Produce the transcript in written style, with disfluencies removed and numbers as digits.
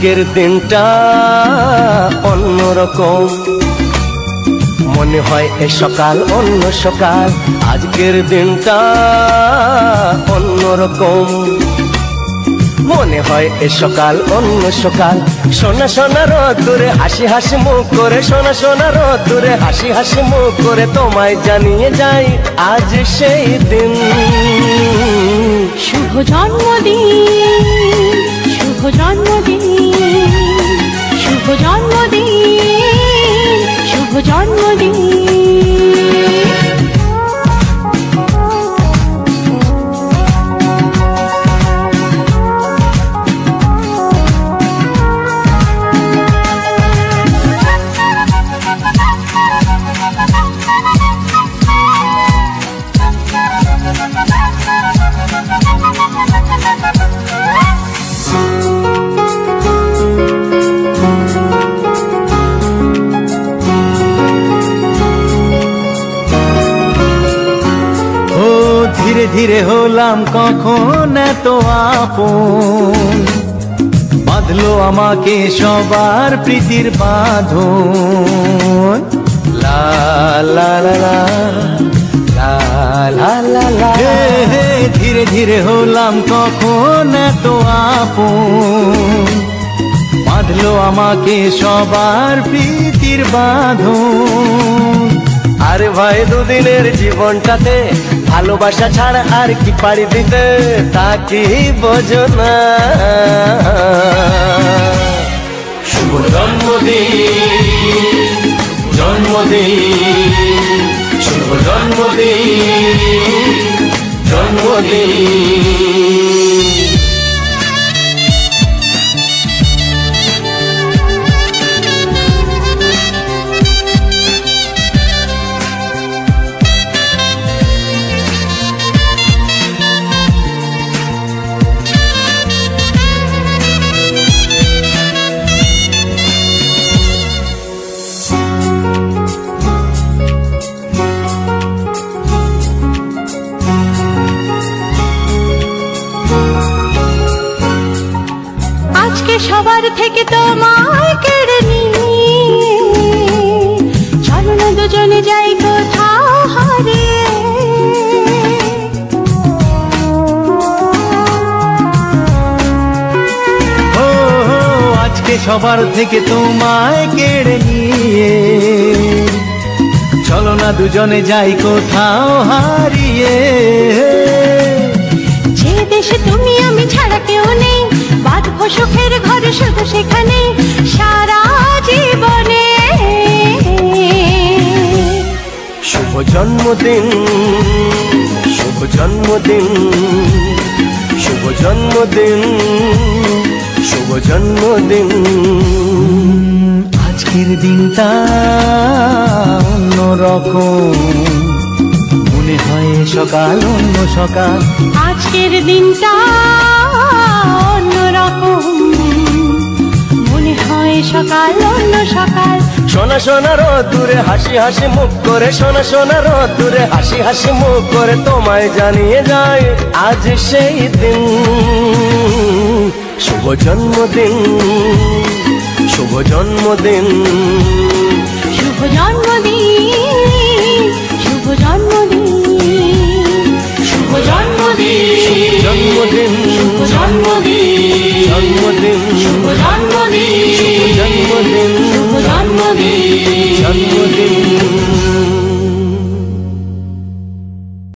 আজকের দিনটা অন্যরকম, মনে হয় এ সকাল অন্য সকাল। আজকের দিনটা অন্যরকম, মনে হয় এ সকাল অন্য সকাল। সোনা সোনা রোদ্দুরে হাসি হাসি মুখ করে, সোনা সোনা রোদ্দুরে হাসি হাসি মুখ করে তোমায় জানিয়ে যাই আজ সেই দিন। শুভ জন্মদিন, শুভ জন্মদিন, শুভ জন্মদিন, শুভ জন্মদিন। ধীরে ধীরে হলাম কখন এত আপন, বাঁধলো আমাকে সবার প্রীতির বাঁধন। লা লা লা লা লা লা লা, ধীরে ধীরে হলাম কখন এত আপন, বাঁধলো আমাকে সবার প্রীতির বাঁধন। আরে ভাই দুদিনের জীবনটাতে ভালোবাসা ছাড়া আর কি পাড়ি দিতে, তা কি বোঝো না। শুভ জন্মদিন, জন্মদিন, শুভ জন্মদিন, জন্মদিন। সবার থেকে তোমায় কেড়ে নিয়ে চলো না দুজনে যাই কোথাও হারিয়ে। আজকে সবার থেকে তোমায় কেড়ে নিয়ে চলো না দুজনে যাই কোথাও হারিয়ে। যে দেশে তুমি আমি ছাড়া কেউ নেই, বাঁধবো সুখের ঘরে শুধু সেখানে সারা জীবনে। শুভ জন্মদিন, শুভ জন্মদিন, শুভ জন্মদিন, শুভ জন্মদিন। আজকের দিনটা অন্যরকম, মনে হয় সকাল অন্য সকাল। আজকের দিনটা অন্যরকম, মনে হয় সকাল অন্য সকাল। সোনা সোনা রোদ্দুরে হাসি হাসি মুখ করে, সোনা সোনা রোদ্দুরে হাসি হাসি মুখ করে তোমায় জানিয়ে যায় আজ সেই দিন। শুভ জন্মদিন, শুভ জন্মদিন, শুভ জন্মদিন, শুভ জন্মদিন, শুভ জন্মদিন, জন্মদিন, শুভ জন্মদিন, জন্মদিন, শুভ জন্মদিন, জন্মদিন, শুভ জন্মদিন, জন্মদিন।